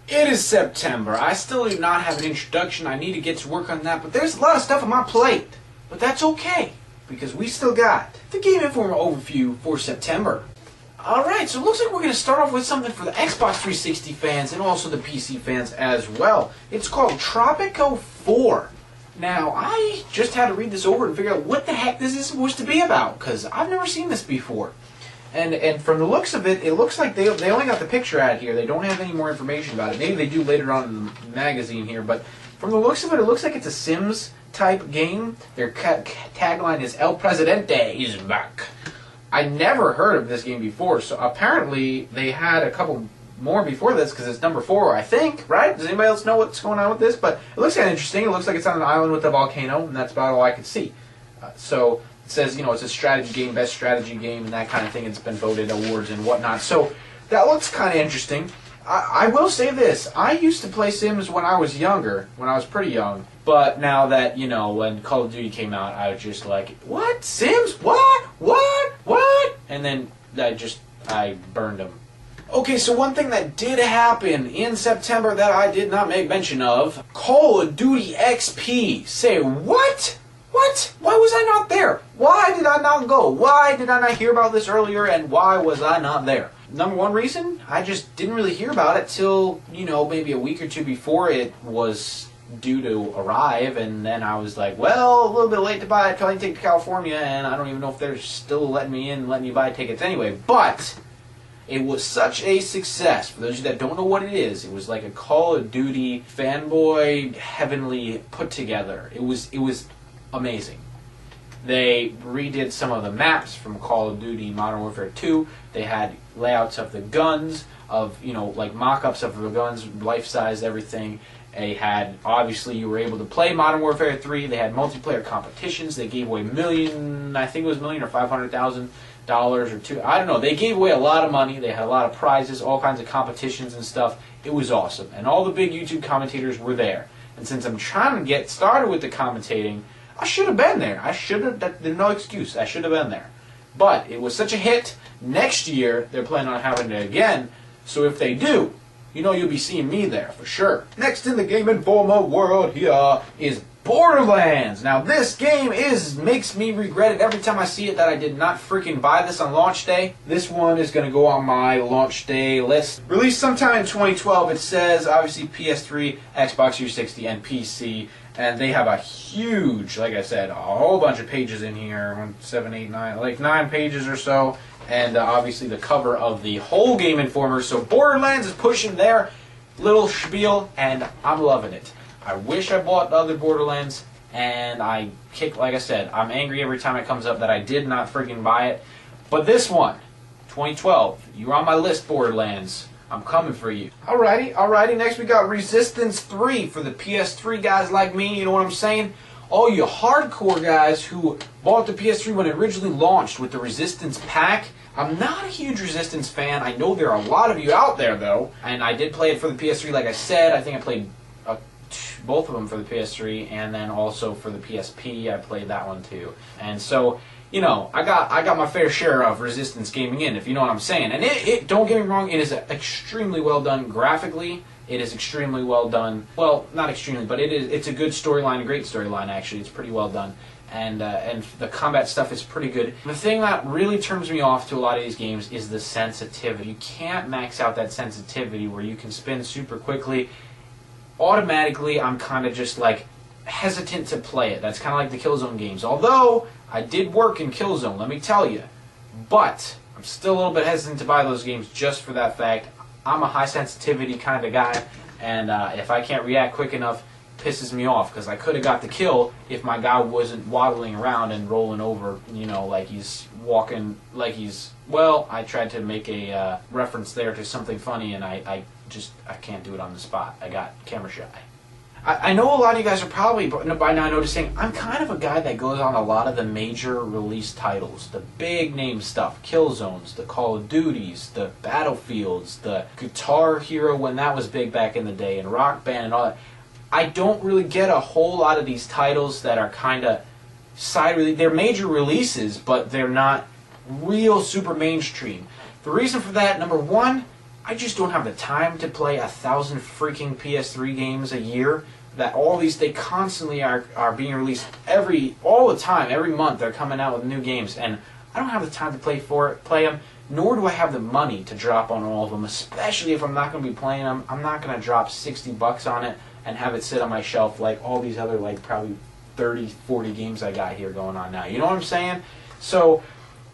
It is September. I still do not have an introduction. I need to get to work on that, but there's a lot of stuff on my plate. But that's okay, because we still got the Gameinformer overview for September. Alright, so it looks like we're going to start off with something for the Xbox 360 fans and also the PC fans as well. It's called Tropico 4. Now, I just had to read this over and figure out what the heck this is supposed to be about, because I've never seen this before. And from the looks of it, it looks like they only got the picture out here. They don't have any more information about it. Maybe they do later on in the magazine here, but from the looks of it, it looks like it's a Sims-type game. Their tagline is El Presidente is back. I never heard of this game before, so apparently they had a couple more before this, because it's number 4, I think, right? Does anybody else know what's going on with this? But it looks kind of interesting. It looks like it's on an island with a volcano, and that's about all I could see. So it says, you know, it's a strategy game, best strategy game, and that kind of thing. It's been voted awards and whatnot. So that looks kind of interesting. I will say this. I used to play Sims when I was younger, when I was pretty young. But now that, you know, when Call of Duty came out, I was just like, what? Sims? What? What? What? And then I burned them. Okay, so one thing that did happen in September that I did not make mention of, Call of Duty XP. Say, what? What? Why was I not there? Why did I not go? Why did I not hear about this earlier, and why was I not there? Number one reason, I just didn't really hear about it till, you know, maybe a week or two before it was due to arrive, and then I was like, well, a little bit late to buy it, plane ticket to California, and I don't even know if they're still letting me in, letting me buy tickets anyway, but it was such a success. For those of you that don't know what it was like a Call of Duty fanboy heavenly put together. It was amazing. They redid some of the maps from Call of Duty Modern Warfare 2. They had layouts of the guns, of, you know, like mock-ups of the guns, life-size, everything. They had, obviously, you were able to play Modern Warfare 3. They had multiplayer competitions. They gave away I think it was $1 million or $500,000 or $2. I don't know. They gave away a lot of money. They had a lot of prizes, all kinds of competitions and stuff. It was awesome. And all the big YouTube commentators were there. And since I'm trying to get started with the commentating, I should have been there. There's no excuse. I should have been there. But it was such a hit. Next year, they're planning on having it again. So if they do, you know you'll be seeing me there for sure. Next in the Gameinformer world here is Borderlands. Now this game makes me regret it every time I see it that I did not freaking buy this on launch day. This one is going to go on my launch day list. Released sometime in 2012. It says obviously PS3, Xbox 360, and PC. And they have a huge, like I said, a whole bunch of pages in here. 1, 7, 8, 9, like 9 pages or so. And obviously the cover of the whole Gameinformer. So Borderlands is pushing their little spiel, and I'm loving it. I wish I bought the other Borderlands, and like I said, I'm angry every time it comes up that I did not freaking buy it. But this one, 2012, you're on my list, Borderlands. I'm coming for you. Alrighty, next we got Resistance 3 for the PS3 guys like me, you know what I'm saying? All you hardcore guys who bought the PS3 when it originally launched with the Resistance pack. I'm not a huge Resistance fan. I know there are a lot of you out there, though. And I did play it for the PS3, like I said. I think I played both of them for the PS3, and then also for the PSP, I played that one too. And so, you know, I got my fair share of Resistance gaming in, if you know what I'm saying. And it don't get me wrong, it is extremely well done graphically. It is extremely well done. Well, not extremely, but it's a good storyline, a great storyline actually. It's pretty well done. And the combat stuff is pretty good. The thing that really turns me off to a lot of these games is the sensitivity. You can't max out that sensitivity where you can spin super quickly. Automatically, I'm kind of just like hesitant to play it. That's kind of like the Killzone games. Although I did work in Killzone, let me tell you. But I'm still a little bit hesitant to buy those games just for that fact. I'm a high sensitivity kind of guy, and if I can't react quick enough, it pisses me off, because I could have got the kill if my guy wasn't waddling around and rolling over, you know, like he's walking, like he's, well, I tried to make a reference there to something funny, and I can't do it on the spot. I got camera shy. I know a lot of you guys are probably by now noticing I'm kind of a guy that goes on a lot of the major release titles, the big name stuff, Killzones, the Call of Duties, the Battlefields, the Guitar Hero when that was big back in the day, and Rock Band and all that. I don't really get a whole lot of these titles that are kind of they're major releases, but they're not real super mainstream. The reason for that, number one, I just don't have the time to play 1,000 freaking PS3 games a year. That all these, they constantly are being released all the time, every month they're coming out with new games, and I don't have the time to play them, nor do I have the money to drop on all of them, especially if I'm not going to be playing them. I'm not going to drop $60 on it and have it sit on my shelf like all these other, like, probably 30, 40 games I got here going on now. You know what I'm saying? So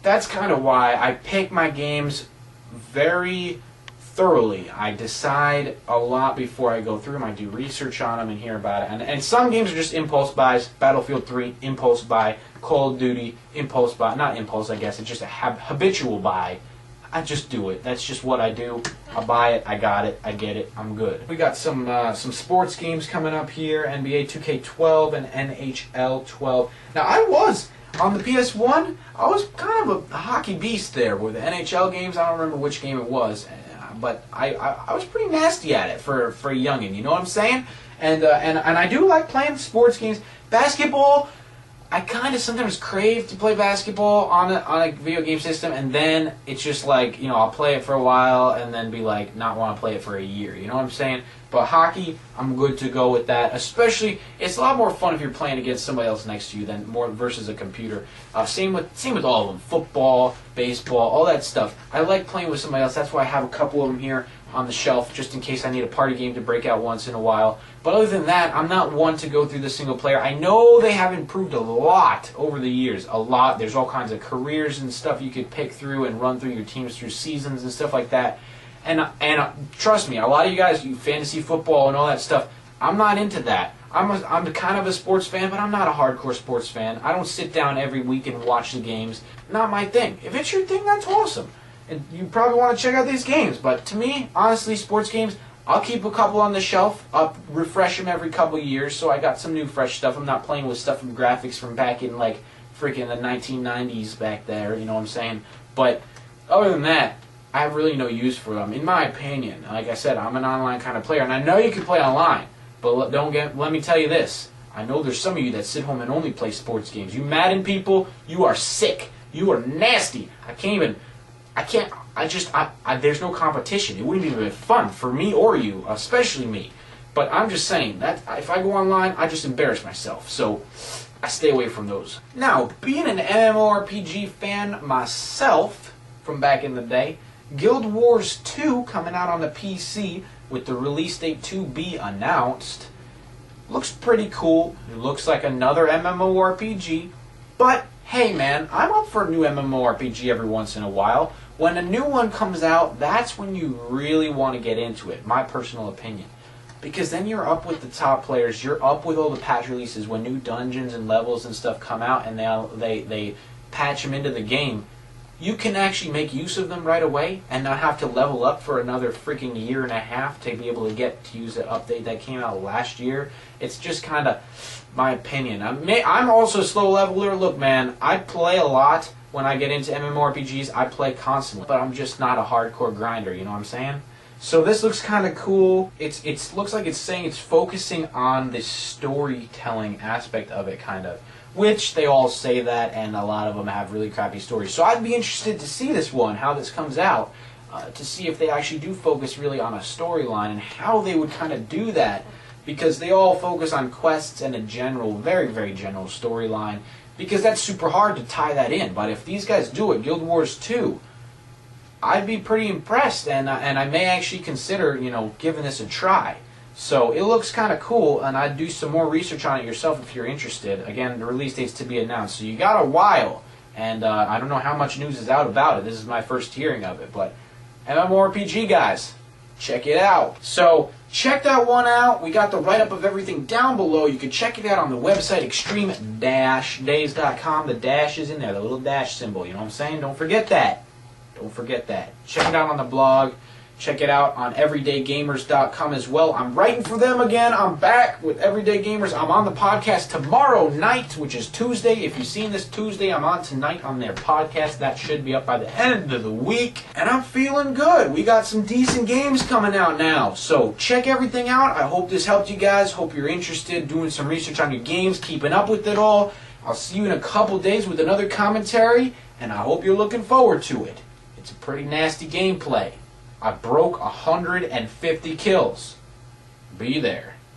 that's kind of why I pick my games very thoroughly. I decide a lot before I go through them. I do research on them and hear about it. And some games are just impulse buys. Battlefield 3, impulse buy. Call of Duty, impulse buy. Not impulse, I guess. It's just a habitual buy. I just do it. That's just what I do. I buy it. I got it. I get it. I'm good. We got some sports games coming up here. NBA 2K12 and NHL 12. Now, I was on the PS1. I was kind of a hockey beast there with the NHL games. I don't remember which game it was, but I was pretty nasty at it for a youngin'. You know what I'm saying? And I do like playing sports games. Basketball, I kind of sometimes crave to play basketball on a video game system, and then it's just like, you know, I'll play it for a while and then be like, not want to play it for a year. You know what I'm saying? But hockey, I'm good to go with that. Especially, it's a lot more fun if you're playing against somebody else next to you than more versus a computer. Same with all of them. Football, baseball, all that stuff. I like playing with somebody else. That's why I have a couple of them here on the shelf, just in case I need a party game to break out once in a while. But other than that, I'm not one to go through the single player. I know they have improved a lot over the years. A lot. There's all kinds of careers and stuff you could pick through and run through your teams through seasons and stuff like that. And trust me, a lot of you guys, you fantasy football and all that stuff, I'm not into that. I'm kind of a sports fan, but I'm not a hardcore sports fan. I don't sit down every week and watch the games. Not my thing. If it's your thing, that's awesome. And you probably want to check out these games. But to me, honestly, sports games, I'll keep a couple on the shelf. I'll refresh them every couple of years, so I got some new fresh stuff. I'm not playing with stuff from graphics from back in, like, freaking the 1990s back there, you know what I'm saying? But other than that, I have really no use for them, in my opinion. Like I said, I'm an online kind of player, and I know you can play online, but let me tell you this. I know there's some of you that sit home and only play sports games. You Madden people, you are sick. You are nasty. There's no competition. It wouldn't even be fun for me or you, especially me. But I'm just saying, that if I go online, I just embarrass myself. So I stay away from those. Now, being an MMORPG fan myself from back in the day, Guild Wars 2 coming out on the PC with the release date to be announced. Looks pretty cool. It looks like another MMORPG. But, hey man, I'm up for a new MMORPG every once in a while. When a new one comes out, that's when you really want to get into it, my personal opinion. Because then you're up with the top players, you're up with all the patch releases when new dungeons and levels and stuff come out and they patch them into the game. You can actually make use of them right away and not have to level up for another freaking year and a half to be able to get to use the update that came out last year. It's just kind of my opinion. I'm also a slow leveler. Look, man, I play a lot when I get into MMORPGs. I play constantly, but I'm just not a hardcore grinder, you know what I'm saying? So this looks kind of cool. It looks like it's saying it's focusing on the storytelling aspect of it, kind of. Which they all say that, and a lot of them have really crappy stories. So I'd be interested to see this one, how this comes out, to see if they actually do focus really on a storyline and how they would kind of do that. Because they all focus on quests and a general, very, very general storyline. Because that's super hard to tie that in. But if these guys do it, Guild Wars 2, I'd be pretty impressed, and I may actually consider, you know, giving this a try. So it looks kind of cool, and I'd do some more research on it yourself if you're interested. Again, the release date's to be announced, so you got a while, and I don't know how much news is out about it. This is my first hearing of it, but MMORPG guys, check it out. So check that one out. We got the write-up of everything down below. You can check it out on the website extreme-days.com. The dash is in there, the little dash symbol. You know what I'm saying? Don't forget that. Don't forget that. Check it out on the blog. Check it out on everydaygamers.com as well. I'm writing for them again. I'm back with Everyday Gamers. I'm on the podcast tomorrow night, which is Tuesday. If you've seen this Tuesday, I'm on tonight on their podcast. That should be up by the end of the week. And I'm feeling good. We got some decent games coming out now. So check everything out. I hope this helped you guys. Hope you're interested, doing some research on your games, keeping up with it all. I'll see you in a couple days with another commentary, and I hope you're looking forward to it. It's a pretty nasty gameplay. I broke 150 kills. Be there.